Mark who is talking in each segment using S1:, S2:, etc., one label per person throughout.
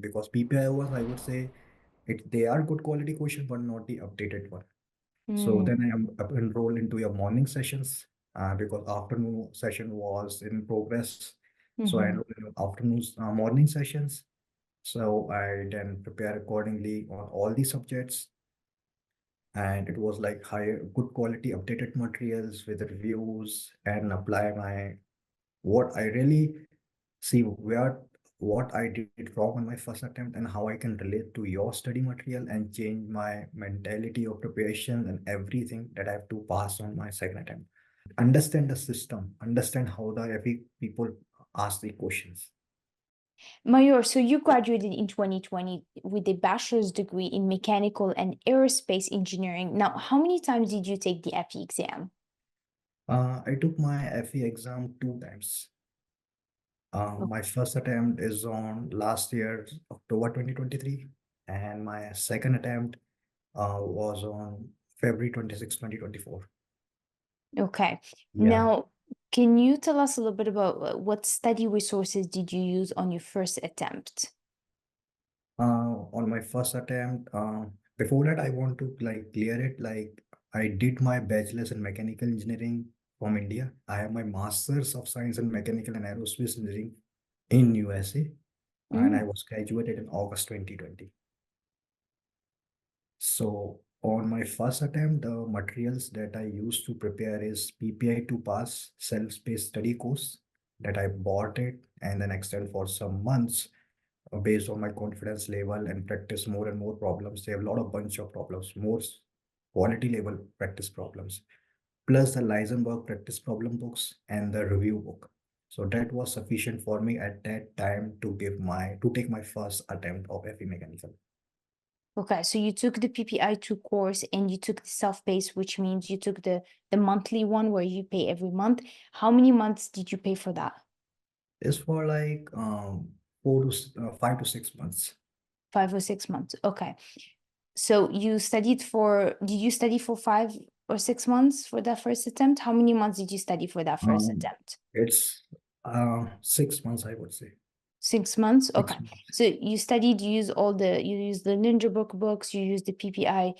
S1: because PPI was, I would say, they are good quality question, but not the updated one. So
S2: Mm,
S1: then I am enrolled into your morning sessions because afternoon session was in progress. So I
S2: mm-hmm.
S1: enrolled in your afternoons, morning sessions. So I then prepare accordingly on all the subjects, and it was like high, good quality updated materials with reviews and apply my what I really see where what I did wrong on my first attempt and how I can relate to your study material and change my mentality of preparation and everything that I have to pass on my second attempt. Understand the system, understand how the every people ask the questions.
S2: Mayur, so you graduated in 2020 with a bachelor's degree in mechanical and aerospace engineering. Now, how many times did you take the FE exam?
S1: I took my FE exam 2 times. My first attempt is on last year, October 2023, and my second attempt was on February 26, 2024.
S2: Okay.
S1: Yeah.
S2: Now, can you tell us a little bit about what study resources did you use on your first attempt?
S1: On my first attempt, before that, I want to like clear it. Like I did my bachelor's in mechanical engineering from India. I have my master's of science in mechanical and aerospace engineering in USA, and I
S2: Mm,
S1: was graduated in August 2020. So on my first attempt, the materials that I used to prepare is PPI to pass self-paced study course that I bought it and then extend for some months based on my confidence level and practice more and more problems. They have a lot of bunch of problems, more quality level practice problems, plus the Lisenberg practice problem books and the review book. So that was sufficient for me at that time to take my first attempt of FE mechanical.
S2: okay, so you took the PPI2 course and you took the self-paced, which means you took the monthly one where you pay every month. How many months did you pay for that?
S1: It's for like 5 to 6 months.
S2: 5 or 6 months. Okay. So did you study for 5 or 6 months for that first attempt? How many months did you study for that first
S1: Um,
S2: attempt?
S1: it's 6 months, I would say.
S2: 6 months? Okay.
S1: 6 months.
S2: So you use the Ninja Book books, you use the PPI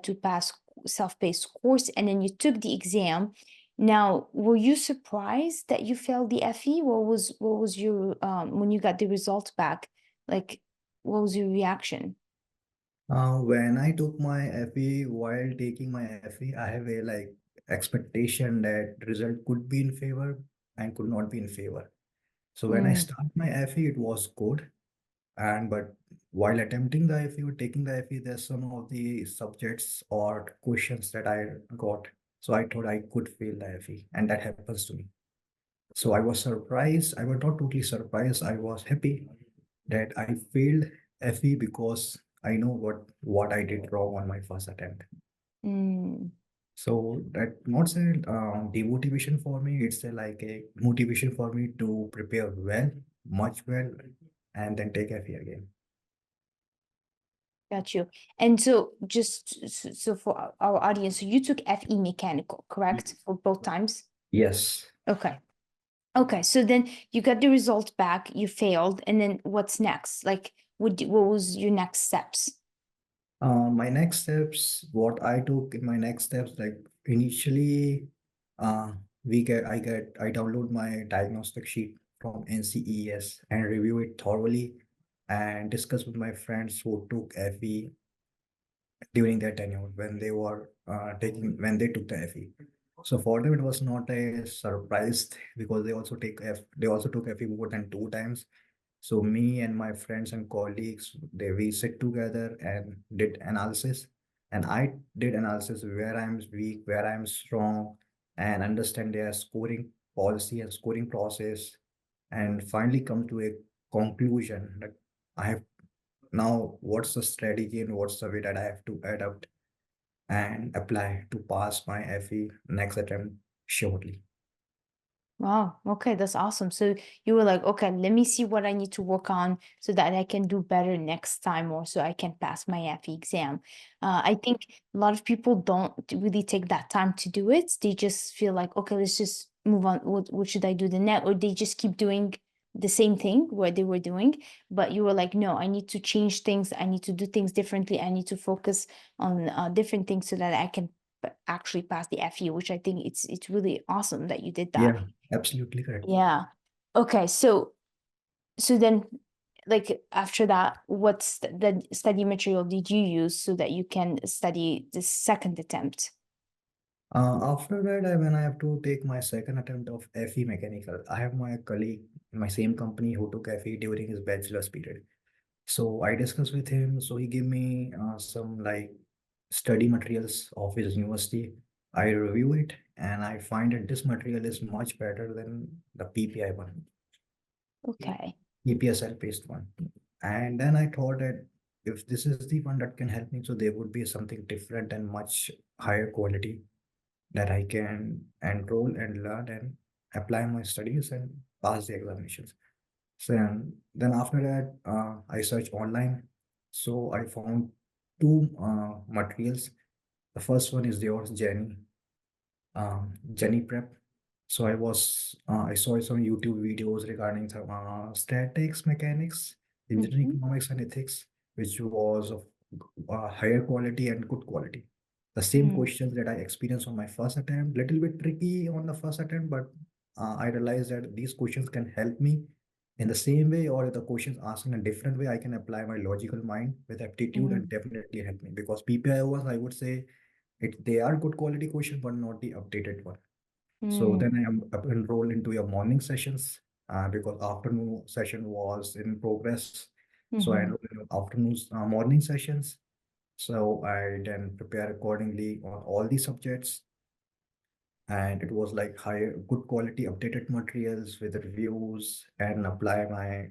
S2: to pass self-paced course, and then you took the exam. Now, were you surprised that you failed the FE? What was your when you got the results back? Like, what was your reaction?
S1: When I took my FE, while taking my FE, I have a like expectation that result could be in favor and could not be in favor. So when I
S2: Mm,
S1: start my FE, it was good. And but while attempting the FE or taking the FE, there's some of the subjects or questions that I got. So I thought I could fail the FE, and that happens to me. So I was surprised. I was not totally surprised. I was happy that I failed FE because I know what I did wrong on my first attempt.
S2: mm.
S1: So that not a demotivation for me. It's like a motivation for me to prepare well, much well, and then take FE again.
S2: Got you. And so so for our audience, so you took FE mechanical, correct? For both times?
S1: Yes.
S2: Okay. Okay. So then you got the results back, you failed, and then what's next? Like what was your next steps?
S1: My next steps, what I took in my next steps, like initially, uh, I download my diagnostic sheet from NCES and review it thoroughly and discuss with my friends who took FE during their tenure when they took the FE. So for them, it was not a surprise because they also took FE more than 2 times. So me and my friends and colleagues, we sit together and did analysis. And I did analysis where I'm weak, where I'm strong, and understand their scoring policy and scoring process, and finally come to a conclusion that I have now what's the strategy and what's the way that I have to adapt and apply to pass my FE next attempt shortly.
S2: Wow. Okay, that's awesome. So you were like, okay, let me see what I need to work on so that I can do better next time or so I can pass my FE exam. I think a lot of people don't really take that time to do it. They just feel like, okay, let's just move on. What should I do the next? Or they just keep doing the same thing what they were doing, but you were like, no, I need to change things, I need to do things differently, I need to focus on different things so that I can actually pass the FE, which I think it's really awesome that you did that.
S1: Yeah, absolutely correct.
S2: Yeah. Okay, so then, like after that, what's the study material did you use so that you can study the second attempt?
S1: After that, when I have to take my second attempt of FE mechanical, I have my colleague in my same company who took FE during his bachelor's period. So I discussed with him. So he gave me some like study materials of his university. I review it and I find that this material is much better than the PPI one,
S2: Okay.
S1: PPSL based one. And then I thought that if this is the one that can help me, so there would be something different and much higher quality that I can enroll and learn and apply my studies and pass the examinations. So then after that, I searched online. So I found two materials. The first one is yours, Jenny Prep. So I saw some YouTube videos regarding some statics, mechanics, engineering
S2: Mhm.
S1: economics, and ethics, which was of higher quality and good quality. The same
S2: Mm.
S1: questions that I experienced on my first attempt, little bit tricky on the first attempt, but I realized that these questions can help me in the same way, or if the questions asked in a different way, I can apply my logical mind with aptitude and
S2: Mhm.
S1: definitely help me. Because PPI was, I would say, they are good quality questions, but not the updated one. So then
S2: Mm.
S1: I am enrolled into your morning sessions because afternoon session was in progress. So I
S2: Mhm.
S1: enrolled in afternoons, morning sessions. So I then prepare accordingly on all the subjects. And it was like high, good quality updated materials with reviews and apply my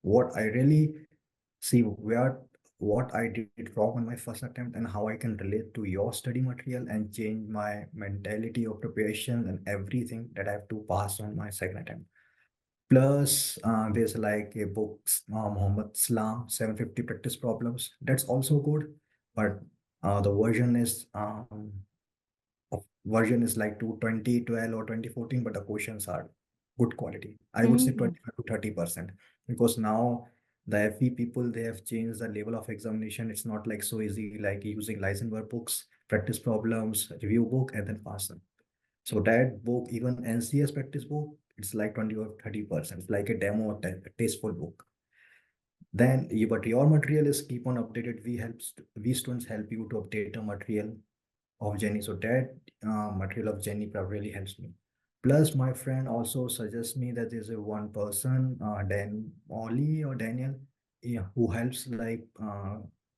S1: what I really see what I did wrong on my first attempt and how I can relate to your study material and change my mentality of preparation and everything that I have to pass on my second attempt. Plus, there's like a book, Muhammad Salam, 750 Practice Problems. That's also good, but the version is like to 2012 or 2014, but the questions are good quality. I would say
S2: Mm.
S1: 25 to 30%, because now the FE people, they have changed the level of examination. It's not like so easy like using Licenberg books, practice problems, review book, and then pass them. So that book, even NCS practice book, it's like 20 or 30%. It's like a demo tasteful book. Then you, but your material is keep on updated. We students help you to update the material of Jenny. So that material of Jenny really helps me. Plus, my friend also suggests me that there's a one person, Dan Ollie or Daniel, yeah, who helps like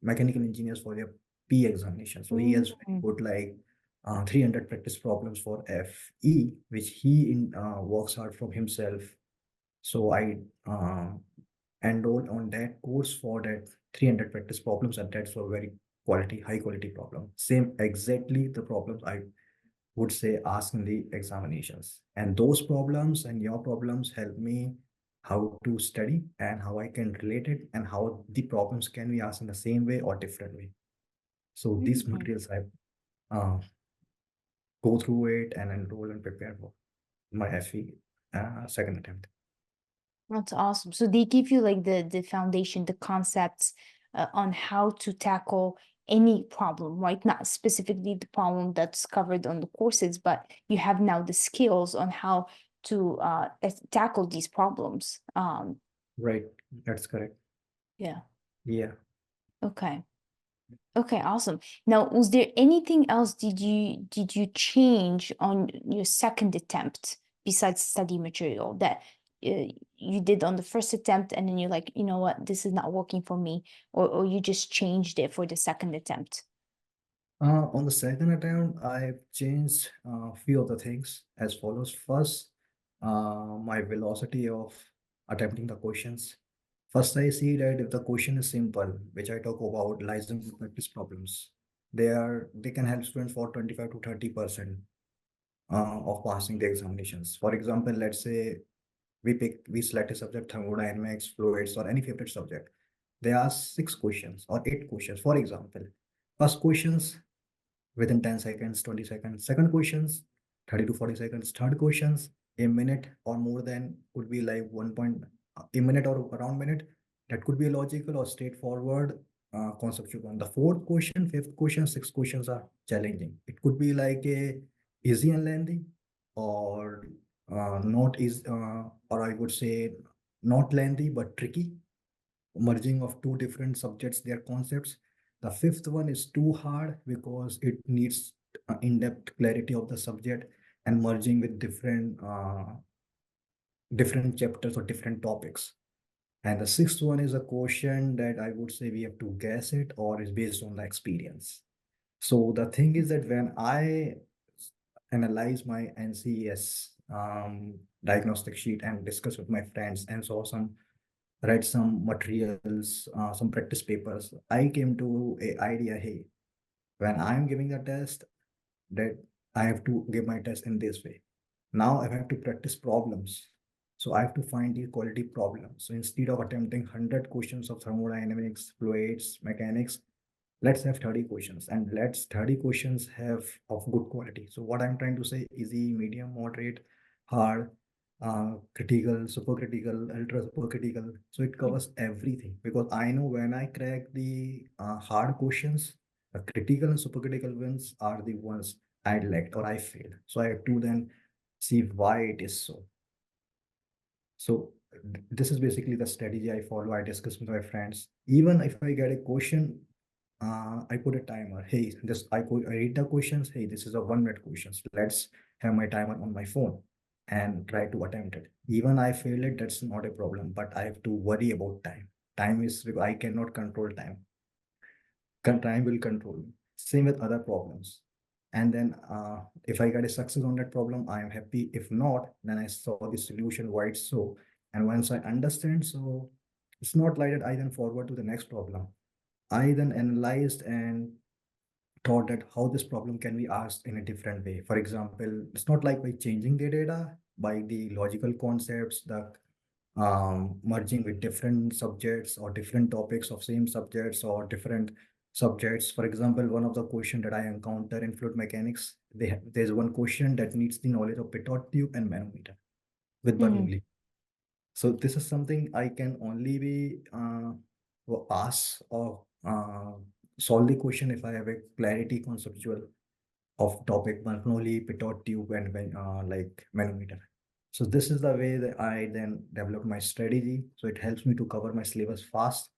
S1: mechanical engineers for their P examination. So he has very
S2: Mm.
S1: good like 300 practice problems for FE, which he works hard from himself. So I enrolled on that course for that 300 practice problems, and that's a very high quality problem. Same exactly the problems I would say ask in the examinations. And those problems and your problems help me how to study and how I can relate it and how the problems can be asked in the same way or different way. So these
S2: Mm.
S1: materials I uh, go through it and enroll and prepare for my FE second attempt.
S2: That's awesome. So they give you like the foundation, the concepts on how to tackle any problem, right? Not specifically the problem that's covered on the courses, but you have now the skills on how to tackle these problems.
S1: Right, that's correct.
S2: Yeah.
S1: Yeah.
S2: Okay. Okay, awesome. Now, was there anything else did you change on your second attempt besides study material that you did on the first attempt, and then you're like, you know what, this is not working for me, or you just changed it for the second attempt?
S1: On the second attempt, I changed a few of the things as follows. First, my velocity of attempting the questions. First, I see that if the question is simple, which I talk about, license practice problems, they can help students for 25 to 30% of passing the examinations. For example, let's say we select a subject, thermodynamics, fluids, or any favorite subject. They ask 6 questions or 8 questions. For example, first questions within 10 seconds, 20 seconds. Second questions, 30 to 40 seconds. Third questions, a minute or more than could be like a minute or around minute. That could be logical or straightforward conceptual one. The fourth question, fifth question, sixth questions are challenging. It could be like a easy and lengthy, or not is or I would say not lengthy but tricky, merging of two different subjects, their concepts. The fifth one is too hard because it needs in-depth clarity of the subject and merging with different chapters or different topics. And the sixth one is a question that I would say we have to guess it or is based on the experience. So the thing is that when I analyze my NCES diagnostic sheet and discuss with my friends and saw some read some materials, some practice papers, I came to a idea, hey, when I'm giving a test, that I have to give my test in this way. Now I have to practice problems. So I have to find the quality problems. So instead of attempting 100 questions of thermodynamics, fluids, mechanics, let's have 30 questions and let's 30 questions have of good quality. So what I'm trying to say, easy, medium, moderate, hard, critical, supercritical, ultra supercritical. So it covers everything because I know when I crack the hard questions, the critical and supercritical ones are the ones I lacked or I failed. So I have to then see why it is so. So this is basically the strategy I follow. I discuss with my friends. Even if I get a question, I put a timer. Hey, I read the questions. Hey, this is a 1 minute questions. Let's have my timer on my phone and try to attempt it. Even I fail it, that's not a problem. But I have to worry about time. Time is I cannot control time. Time will control me. Same with other problems. And then if I get a success on that problem, I am happy. If not, then I saw the solution why it's so. And once I understand, so it's not like that I then forward to the next problem. I then analyzed and thought that how this problem can be asked in a different way. For example, it's not like by changing the data, by the logical concepts, the merging with different subjects or different topics of same subjects or different subjects. For example, one of the question that I encounter in fluid mechanics, there's one question that needs the knowledge of pitot tube and manometer with
S2: Mm,
S1: Bernoulli. So this is something I can only be pass or solve the question if I have a clarity conceptual of topic Bernoulli, pitot tube, and like manometer. So this is the way that I then develop my strategy. So it helps me to cover my syllabus fast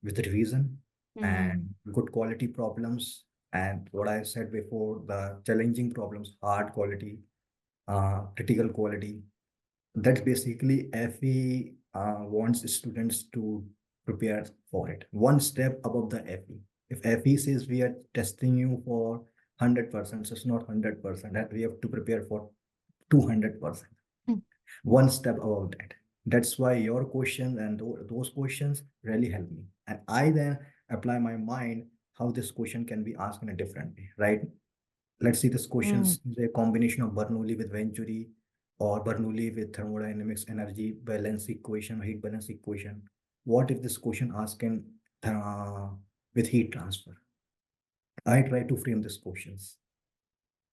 S1: with revision
S2: mm,
S1: and good quality problems. And what I said before, the challenging problems, hard quality, critical quality. That's basically FE wants students to prepare for it. One step above the FE. If FE says we are testing you for 100%, so it's not 100%, that we have to prepare for 200%.
S2: mm,
S1: One step above that. That's why your questions and those questions really help me. And I then apply my mind how this question can be asked in a different way, right? Let's see this
S2: mm,
S1: questions, the combination of Bernoulli with Venturi or Bernoulli with thermodynamics energy balance equation, heat balance equation. What if this question asked in with heat transfer? I try to frame these questions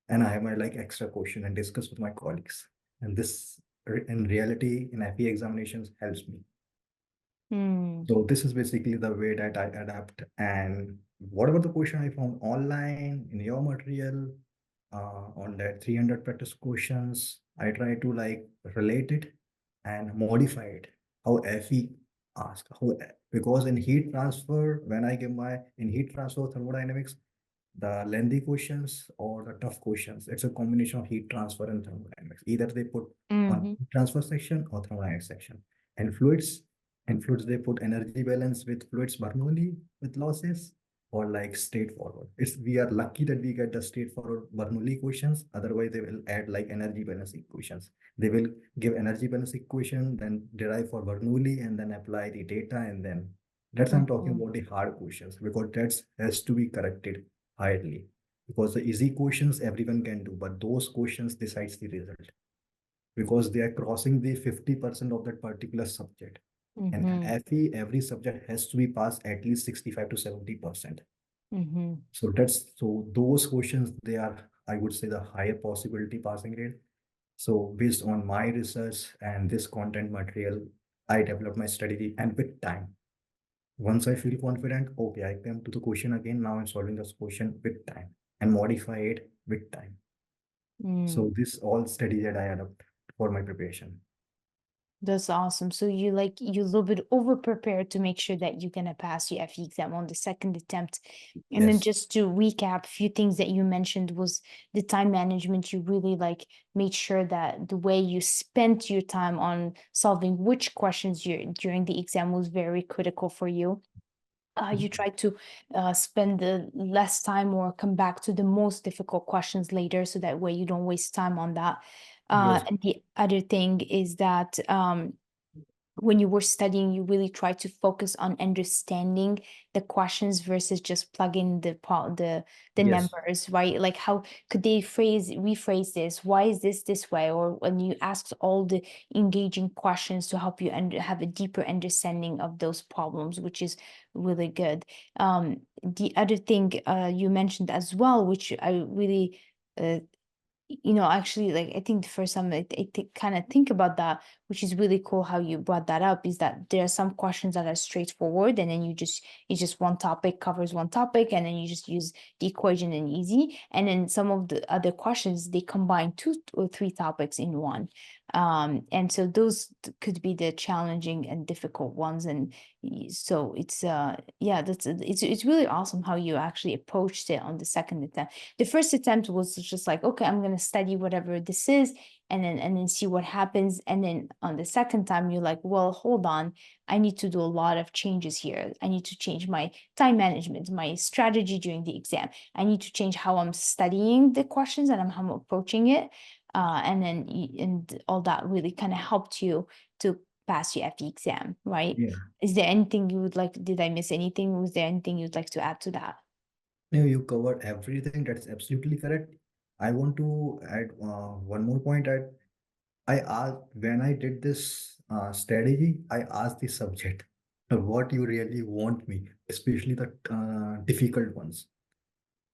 S1: and I have my like extra question and discuss with my colleagues. And this in reality in FE examinations helps me.
S2: mm,
S1: So this is basically the way that I adapt. And whatever the question I found online in your material, on that 300 practice questions, I try to like relate it and modify it. How FE ask, how, because in heat transfer, when I give my in heat transfer thermodynamics, the lengthy questions or the tough questions. It's a combination of heat transfer and thermodynamics. Either they put on
S2: mhm,
S1: heat transfer section or thermodynamics section. And fluids, they put energy balance with fluids Bernoulli with losses or like straightforward. It's we are lucky that we get the straightforward Bernoulli questions. Otherwise, they will add like energy balance equations. They will give energy balance equation, then derive for Bernoulli, and then apply the data, and then that's I'm talking
S2: mhm,
S1: about the hard questions because that has to be corrected highly because the easy questions everyone can do, but those questions decides the result because they are crossing the 50% of that particular subject. And
S2: mhm,
S1: FE, every subject has to be passed at least 65 to 70%.
S2: mhm,
S1: So those questions, they are, I would say, the higher possibility passing rate. So based on my research and this content material, I develop my strategy, and with time, once I feel confident, okay, I come to the question again. Now I'm solving this question with time and modify it with time.
S2: Mm.
S1: So this all strategy that I adopt for my preparation.
S2: That's awesome. So you a little bit over prepared to make sure that you're gonna pass your FE exam on the second attempt. And then
S1: Yes,
S2: just to recap, a few things that you mentioned was the time management. You really like made sure that the way you spent your time on solving which questions you during the exam was very critical for you. You try to spend the less time or come back to the most difficult questions later so that way you don't waste time on that.
S1: yes,
S2: And the other thing is that when you were studying, you really try to focus on understanding the questions versus just plugging the
S1: yes,
S2: numbers, right? Like how could they rephrase this? Why is this way? Or when you ask all the engaging questions to help you have a deeper understanding of those problems, which is really good. The other thing you mentioned as well, which I really uh, actually, like, I think the first time I kind of think about that, which is really cool how you brought that up, is that there are some questions that are straightforward, and then it's just one topic covers one topic, and then you just use the equation and easy. And then some of the other questions they combine two or three topics in one. And so those could be the challenging and difficult ones. And so it's yeah, it's really awesome how you actually approached it on the second attempt. The first attempt was just like, okay, I'm gonna study whatever this is, and then see what happens. And then on the second time, you're like, well, hold on, I need to do a lot of changes here. I need to change my time management, my strategy during the exam. I need to change how I'm studying the questions and how I'm approaching it. And all that really kind of helped you to pass your FE exam, right?
S1: yeah.
S2: Is there anything you would like? Did I miss anything? Was there anything you'd like to add to that?
S1: No, you covered everything. That's absolutely correct. I want to add one more point. I asked when I did this strategy, I asked the subject what you really want me, especially the difficult ones.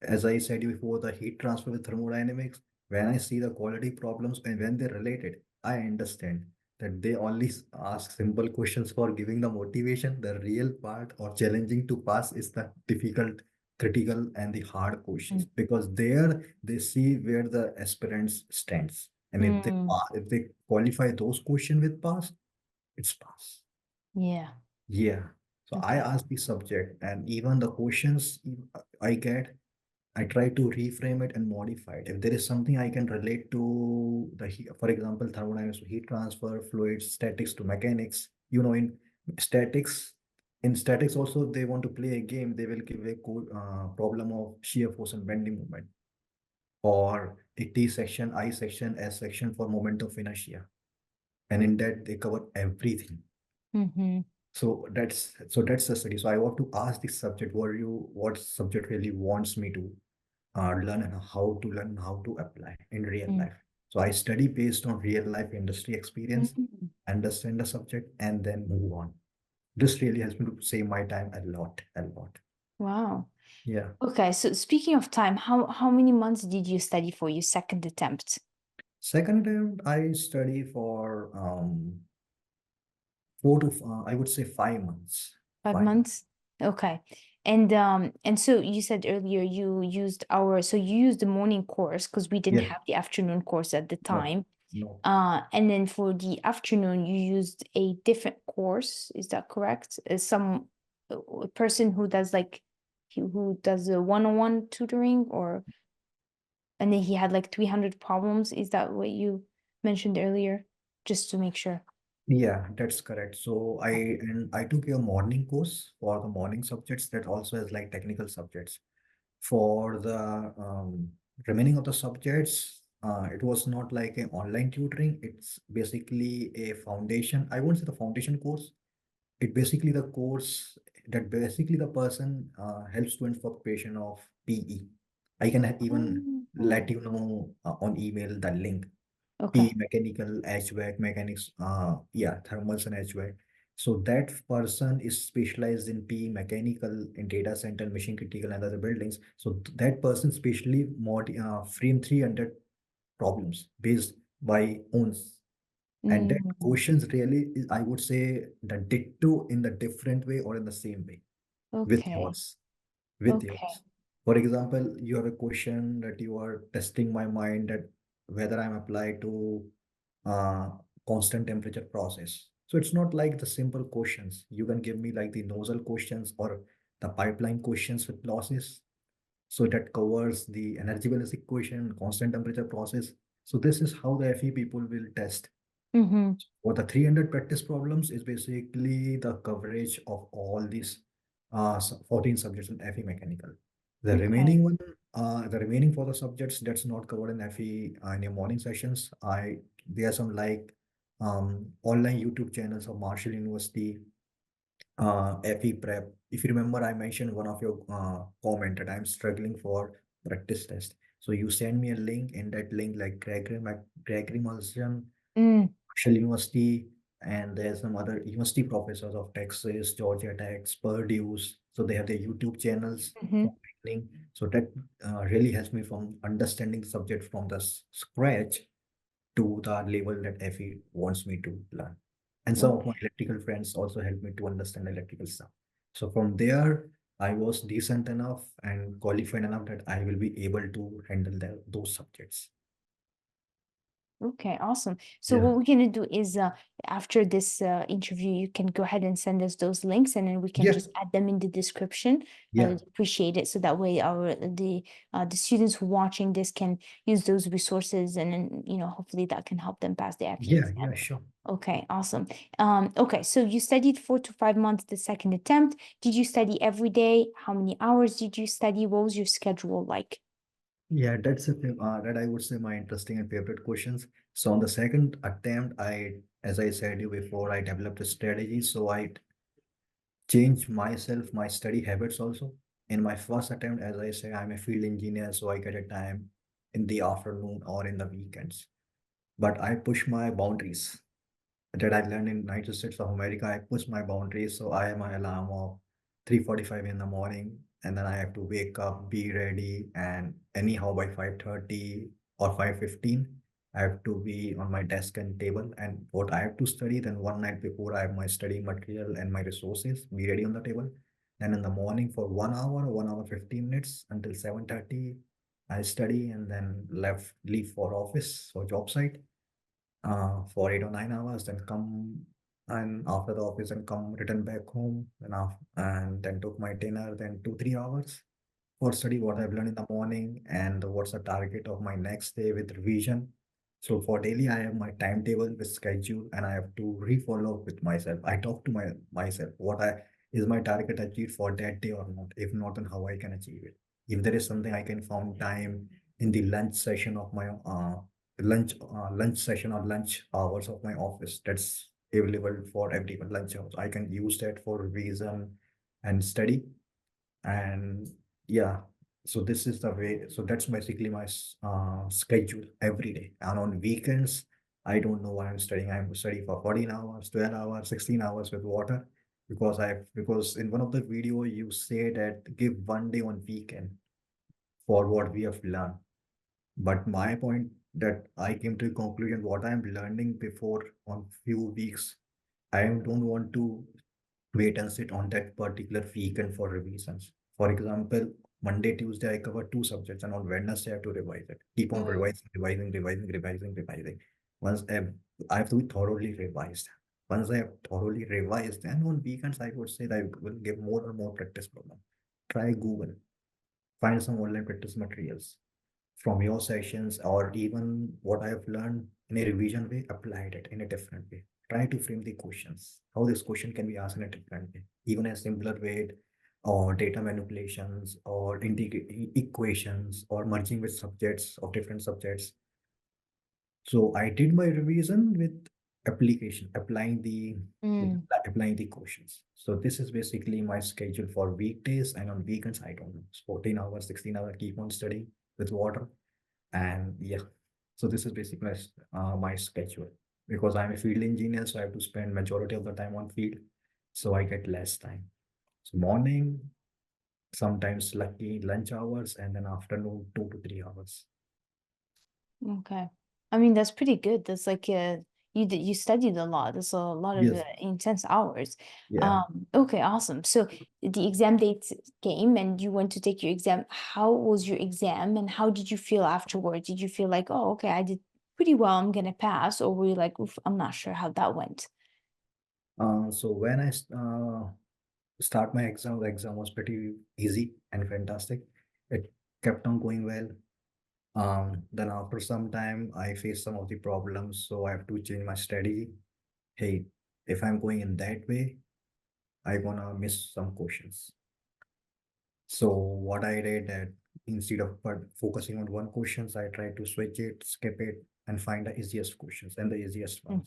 S1: As I said before, the heat transfer with thermodynamics, when I see the quality problems and when they're related, I understand that they only ask simple questions for giving the motivation. The real part or challenging to pass is the difficult, critical, and the hard questions because there they see where the aspirants stands. And
S2: Mm,
S1: if they qualify those questions with pass, it's pass.
S2: yeah.
S1: Yeah. So I
S2: Okay.
S1: ask the subject, and even the questions I get, I try to reframe it and modify it. If there is something I can relate to for example, thermodynamics to heat transfer, fluids, statics to mechanics. Statics, in statics also they want to play a game. They will give a code, problem of shear force and bending moment, or a T section, I section, S section for moment of inertia, and in that they cover everything.
S2: Mm-hmm.
S1: So that's the study. So I want to ask this subject, what subject really wants me to learn and how to apply in real life. So I study based on real life industry experience,
S2: Mm-hmm.
S1: understand the subject, and then move on. This really helps me to save my time a lot, a lot.
S2: Wow.
S1: Yeah.
S2: Okay, so speaking of time, how many months did you study for your second attempt?
S1: Second attempt, I study for 4 to I would say 5 months. 5 months.5
S2: months? Okay. And so you said earlier you used the morning course because we didn't
S1: Yes.
S2: have the afternoon course at the
S1: No.
S2: time.
S1: No.
S2: And then for the afternoon, you used a different course. Is that correct? Some a person who does like who does a one-on-one tutoring, or and then he had like 300 problems. Is that what you mentioned earlier? Just to make sure.
S1: Yeah, that's correct. So I
S2: Okay.
S1: and I took a morning course for the morning subjects that also has like technical subjects. For the remaining of the subjects, it was not like an online tutoring. It's basically a foundation. I won't say the foundation course. It basically the course that basically the person helps students for preparation of PE. I can even
S2: Oh,
S1: let you know on email the link.
S2: okay.
S1: P mechanical HVAC mechanics, yeah, thermals and HVAC. So that person is specialized in P mechanical in data center, mission critical, and other buildings. So that person specially frame 300 problems based by owns. And that
S2: Mm,
S1: questions really is, I would say, the ditto in the different way or in the same way with
S2: okay.
S1: yours. With
S2: Okay.
S1: yours. For example, you have a question that you are testing my mind that whether I'm applied to uh, constant temperature process. So it's not like the simple questions. You can give me like the nozzle questions or the pipeline questions with losses. So that covers the energy balance equation, constant temperature process. So this is how the FE people will test.
S2: Mm-hmm.
S1: For the 300 practice problems is basically the coverage of all these 14 subjects in FE mechanical. The
S2: Okay.
S1: remaining one, the remaining for the subjects that's not covered in FE in your morning sessions, there are some like online YouTube channels of Marshall University, FE prep. If you remember, I mentioned one of your comment that I'm struggling for practice test. So you send me a link, in that link like Gregory Mulligan,
S2: Mm,
S1: Marshall University, and there's some other university professors of Texas, Georgia Tech, Purdue. So they have their YouTube channels
S2: mm-hmm.
S1: for training. So that really helps me from understanding the subject from the scratch to the level that FE wants me to learn. And some of my
S2: Okay.
S1: electrical friends also helped me to understand electrical stuff. So from there, I was decent enough and qualified enough that I will be able to handle those subjects.
S2: Okay, awesome. So
S1: Yeah.
S2: what we're gonna do is after this interview, you can go ahead and send us those links and then we can
S1: Yeah.
S2: just add them in the description. I
S1: Yeah.
S2: would appreciate it. So that way the students who watching this can use those resources and then hopefully that can help them pass the FE
S1: Yeah.
S2: exam.
S1: Yeah. Sure.
S2: Okay, awesome. Okay, so you studied 4 to 5 months the second attempt. Did you study every day? How many hours did you study? What was your schedule like?
S1: Yeah, that I would say my interesting and favorite questions. So on the second attempt, as I said you before, I developed a strategy. So I changed myself, my study habits also. In my first attempt, as I say, I'm a field engineer, so I get a time in the afternoon or in the weekends. But I push my boundaries that I learned in United States of America. I push my boundaries, so I have my alarm of 3:45 in the morning, and then I have to wake up, be ready, and anyhow by 5:30 or 5:15, I have to be on my desk and table. And what I have to study, then one night before, I have my study material and my resources be ready on the table. Then in the morning for 1 hour, 1 hour 15 minutes until 7:30, I study and then leave for office or job site for 8 or 9 hours, then come and after the office and come return back home and then took my dinner, then 2 3 hours for study what I've learned in the morning and what's the target of my next day with revision. So for daily, I have my timetable with schedule and I have to refollow with myself. I talk to myself what I is my target achieved for that day or not. If not, then how I can achieve it. If there is something I can found time in the lunch session of my lunch session or lunch hours of my office that's available for everyone lunch hours. I can use that for revision and study and yeah, so this is the way. So that's basically my schedule every day. And on weekends, I don't know why I'm studying. I'm studying for 14 hours, 12 hours, 16 hours with water because in one of the video you say that give one day on weekend for what we have learned. But my point that I came to a conclusion what I'm learning before on few weeks, I don't want to wait and sit on that particular weekend for revisions. For example, Monday, Tuesday, I cover two subjects, and on Wednesday, I have to revise it. Keep on
S2: Mm,
S1: revising. Once I have to be thoroughly revised. Once I have thoroughly revised, then on weekends, I would say that I will give more and more practice problem. Try Google, find some online practice materials from your sessions or even what I have learned in a revision way, applied it in a different way. Try to frame the questions, how this question can be asked in a different way, even a simpler way, or data manipulations, or equations, or merging with subjects of different subjects. So I did my revision with application,
S2: mm,
S1: applying the questions. So this is basically my schedule for weekdays and on weekends. I don't know, it's 14 hours, 16 hours, keep on studying with water and yeah, so this is basically my schedule because I'm a field engineer, so I have to spend majority of the time on field, so I get less time. So morning, sometimes lucky lunch hours, and then afternoon 2 to 3 hours.
S2: okay. I mean, that's pretty good. That's like you studied a lot. That's a lot of
S1: Yes.
S2: intense hours.
S1: Yeah.
S2: Okay, awesome. So the exam date came and you went to take your exam. How was your exam and how did you feel afterwards? Did you feel like, oh, okay, I did pretty well, I'm gonna pass, or were you like, oof, I'm not sure how that went?
S1: So when I start my exam, the exam was pretty easy and fantastic. It kept on going well. Then after some time, I faced some of the problems, so I have to change my strategy. Hey, if I'm going in that way, I gonna miss some questions. So what I did that instead of focusing on one questions, I tried to switch it, skip it, and find the easiest questions and the easiest
S2: Mm,
S1: ones.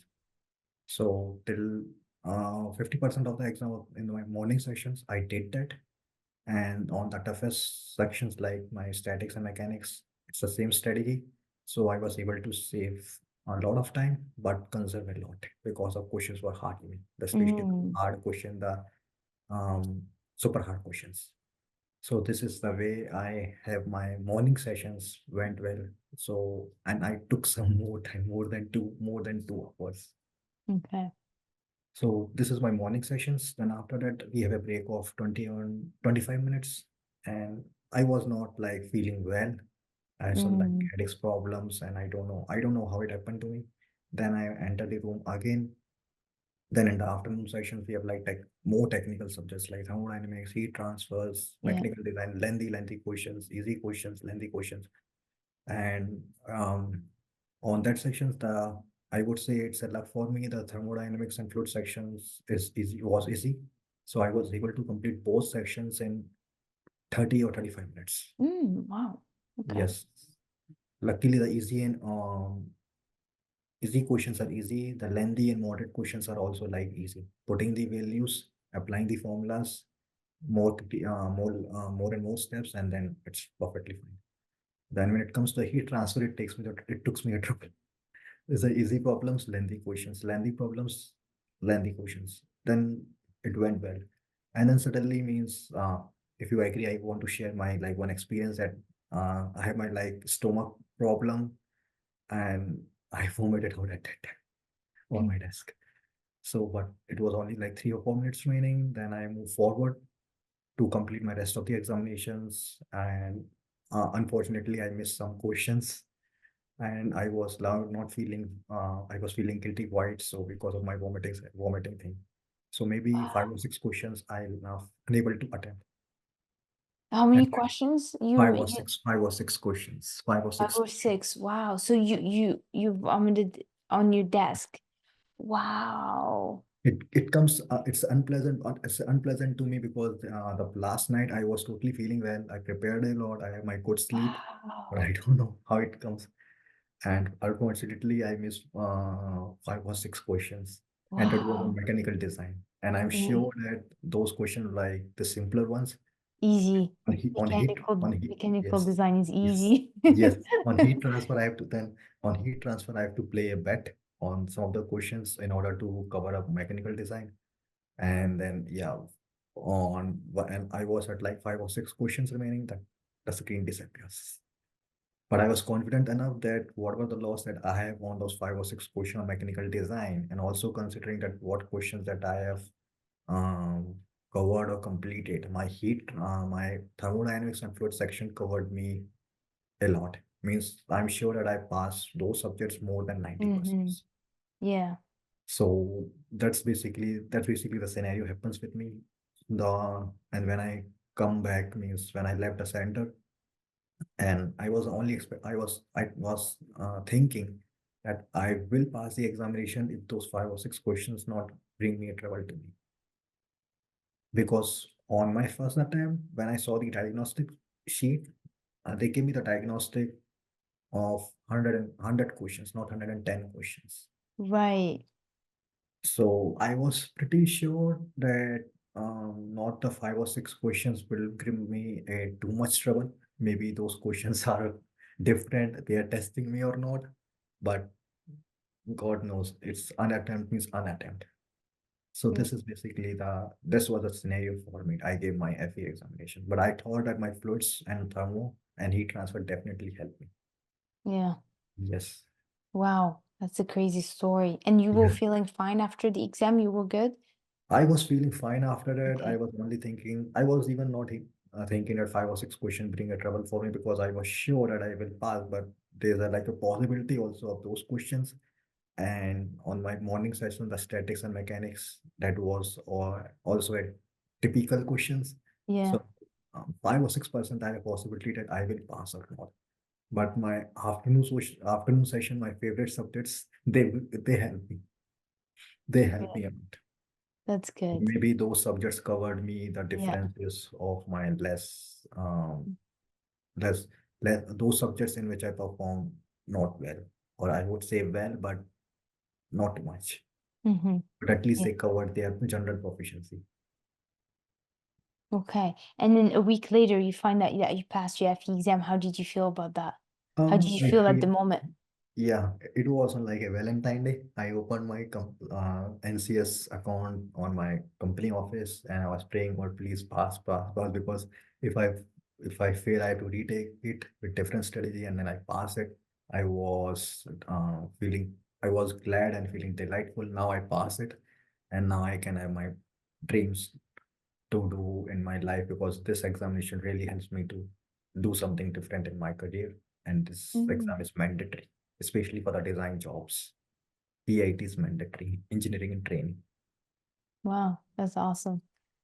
S1: So till 50% of the exam in my morning sessions, I did that. And on the toughest sections like my statics and mechanics, it's the same strategy. So I was able to save a lot of time, but conserve a lot because the questions were hard, especially the
S2: mm,
S1: hard question, the um, super hard questions. So this is the way I have my morning sessions went well. So and I took some more time, more than 2 hours.
S2: okay.
S1: So this is my morning sessions. Then after that, we have a break of 25 minutes. And I was not like feeling well. I had some like
S2: Mm,
S1: headaches problems, and I don't know how it happened to me. Then I entered the room again. Then in the afternoon sessions, we have like more technical subjects like thermodynamics, heat transfers,
S2: yeah.
S1: mechanical design, lengthy questions, easy questions, lengthy questions. And on that sections, the I would say it's a luck for me. The thermodynamics and fluid sections is easy was easy. So I was able to complete both sections in 30 or 35 minutes.
S2: Wow. Okay.
S1: Yes. Luckily, the easy questions are easy. The lengthy and moderate questions are also like easy. Putting the values, applying the formulas, more and more steps, and then it's perfectly fine. Then when it comes to heat transfer, it took me a trouble. These are easy problems, lengthy problems, lengthy questions. Then it went well. And then suddenly means, if you agree, I want to share my like one experience that I have my like stomach problem and I vomited out at that time on
S2: Mm.
S1: my desk. So, but it was only like 3 or 4 minutes remaining. Then I moved forward to complete my rest of the examinations. And unfortunately, I missed some questions and I was now not feeling I was feeling guilty white so because of my vomiting thing. So maybe 5 or 6 questions I'll now unable to attempt.
S2: How
S1: And
S2: many questions you
S1: 5 or 6 questions. Five or
S2: five
S1: six
S2: or
S1: questions.
S2: six? Wow. So you vomited on your desk. Wow.
S1: It comes it's unpleasant to me because the last night I was totally feeling well. I prepared a lot. I have my good sleep, but I
S2: Wow.
S1: don't know how it comes. And unfortunately, I missed 5 or 6 questions, and it was on
S2: Wow.
S1: mechanical design. And I'm
S2: Mm,
S1: sure that those questions, like the simpler ones,
S2: easy.
S1: on heat,
S2: Mechanical
S1: yes,
S2: design is
S1: yes,
S2: easy.
S1: yes, on heat transfer, on heat transfer, I have to play a bet on some of the questions in order to cover up mechanical design. And then, yeah, and I was at like 5 or 6 questions remaining, that the screen disappears. But I was confident enough that whatever the loss that I have on those 5 or 6 questions on mechanical design, and also considering that what questions that I have um, covered or completed, my thermodynamics and fluid section covered me a lot. Means I'm sure that I passed those subjects more than 90%.
S2: Hmm. Yeah.
S1: So that's basically the scenario happens with me. And when I come back means when I left the center, and I was thinking that I will pass the examination if those 5 or 6 questions not bring me a trouble to me. Because on my first attempt, when I saw the diagnostic sheet, they gave me the diagnostic of 100 questions, not 110 questions.
S2: Right.
S1: So I was pretty sure that not the 5 or 6 questions will give me a too much trouble. Maybe those questions are different. They are testing me or not. But God knows, it's unattempt means unattempt. So
S2: Mm,
S1: this was the scenario for me. I gave my FE examination, but I thought that my fluids and thermo and heat transfer definitely helped me.
S2: yeah.
S1: Yes.
S2: Wow, that's a crazy story. And you were
S1: Yeah.
S2: feeling fine after the exam? You were good?
S1: I was feeling fine after that. I
S2: Okay.
S1: was only thinking, I was even not thinking that 5 or 6 questions bring a trouble for me because I was sure that I will pass, but there's a, like a possibility also of those questions. And on my morning session, the statics and mechanics, that was or also a typical questions.
S2: Yeah.
S1: So 5 or 6% I have a possibility that I will pass or not. But my afternoon session, my favorite subjects, they help me. They help
S2: Yeah.
S1: me out.
S2: That's good.
S1: Maybe those subjects covered me the
S2: Yeah.
S1: differences of my less less those subjects in which I perform not well, or I would say well, but not too much.
S2: Mm-hmm.
S1: But at least
S2: Yeah.
S1: they covered their general proficiency.
S2: Okay. And then a week later, you find that you passed your FE exam. How did you feel about that? How did you
S1: I
S2: feel at the
S1: feel
S2: moment?
S1: Yeah, it was on like a Valentine Day. I opened my NCS account on my company office, and I was praying, God, please pass, pass, pass, because if I if I fail, I have to retake it with different strategy, and then I pass it. I was I was glad and feeling delightful. Now I pass it, and now I can have my dreams to do in my life because this examination really helps me to do something different in my career. And this
S2: Mm.
S1: exam is mandatory, especially for the design jobs. EIT is mandatory, engineering and training.
S2: Wow, that's awesome.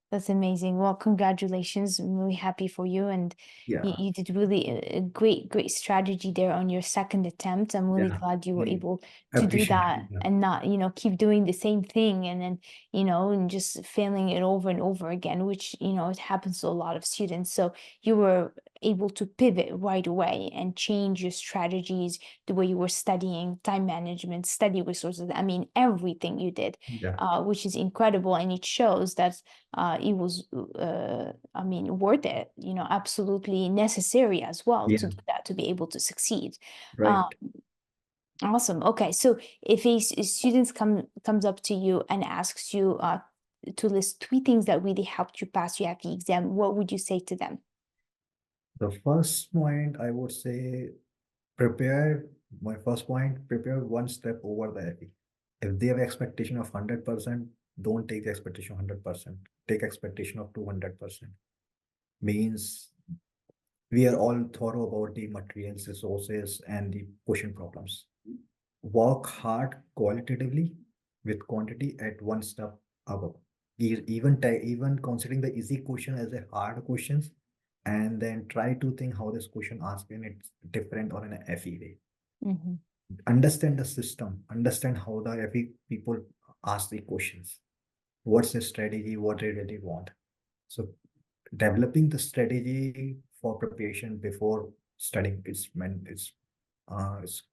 S2: That's amazing. Well, congratulations. I'm really happy for you. And
S1: Yeah,
S2: you did really a great, great strategy there on your second attempt. I'm really
S1: yeah.
S2: glad you were
S1: I
S2: able to do
S1: appreciate it.
S2: that
S1: Yeah,
S2: and not, keep doing the same thing and then, and just failing it over and over again, which, it happens to a lot of students. So you were able to pivot right away and change your strategies, the way you were studying, time management, study resources. I mean, everything you did,
S1: yeah,
S2: which is incredible. And it shows that it was, I mean, worth it, absolutely necessary as well to
S1: yeah.
S2: do that, to be able to succeed. Um,
S1: Right.
S2: awesome. Okay. So if a student comes up to you and asks you to list 3 things that really helped you pass your FE exam, what would you say to them?
S1: The first point I would say prepare. My first point, prepare one step over the FE. If they have expectation of 100%, don't take the expectation of 100%. Take expectation of 200%. Means we are all thorough about the materials, resources, and the question problems. Work hard qualitatively with quantity at one step above. Even considering the easy question as a hard questions, and then try to think how this question asked in it's different or in a FE way.
S2: Hmm.
S1: Understand the system, understand how the FE people ask the questions. What's the strategy, what they really want. So developing the strategy for preparation before studying it's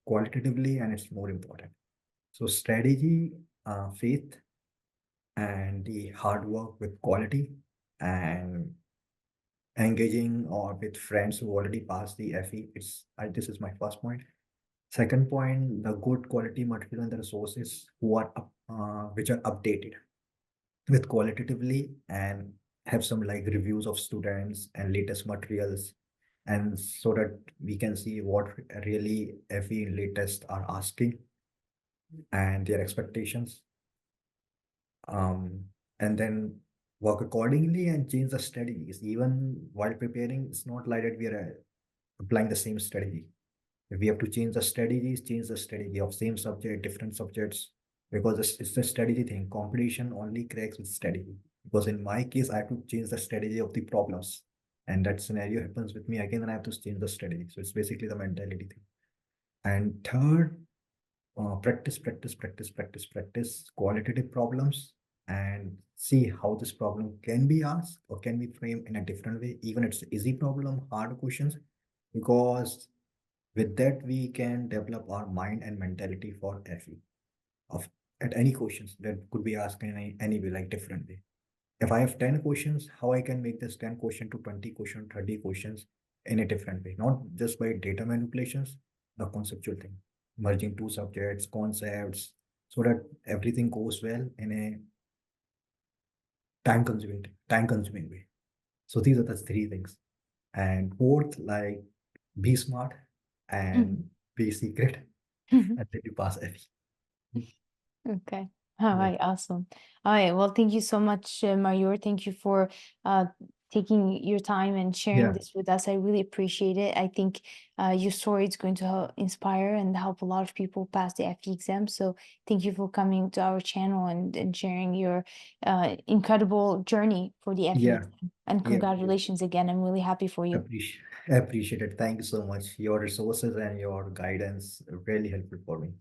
S1: qualitatively and it's more important. So strategy, faith, and the hard work with quality, and engaging or with friends who already passed the FE. This is my first point. Second point, the good quality material and the resources which are updated with qualitatively and have some like reviews of students and latest materials, and so that we can see what really FE latest are asking and their expectations. um, and then work accordingly and change the strategies. Even while preparing, it's not like that we are applying the same strategy. If we have to change the strategy of same subject, different subjects, because it's a strategy thing. Competition only cracks with strategy. Because in my case, I have to change the strategy of the problems. And that scenario happens with me again, and I have to change the strategy. So it's basically the mentality thing. And third, practice qualitative problems and see how this problem can be asked or can be framed in a different way. Even it's easy problem, hard questions, because with that we can develop our mind and mentality for FE of at any questions that could be asked in any way, like different way. If I have 10 questions, how I can make this 10 question to 20 question, 30 questions in a different way, not just by data manipulations, the conceptual thing, merging two subjects, concepts, so that everything goes well in a time consuming way. So these are the 3 things. And fourth, like be smart and
S2: Mhm.
S1: be secret. until you pass FE.
S2: Okay. All
S1: Yeah.
S2: right, awesome. All right, well, thank you so much, Mayur. Thank you for uh, taking your time and sharing
S1: Yeah.
S2: this with us. I really appreciate it. I think your story is going to inspire and help a lot of people pass the FE exam. So thank you for coming to our channel and sharing your incredible journey for the FE
S1: Yeah.
S2: exam. And
S1: Yeah.
S2: congratulations again. I'm really happy for you.
S1: Appreciate it. Thank you so much. Your resources and your guidance are really helpful for me.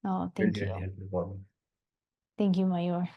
S2: Oh,
S1: Really,
S2: thank you.
S1: really helpful for me.
S2: Thank you, Mayur.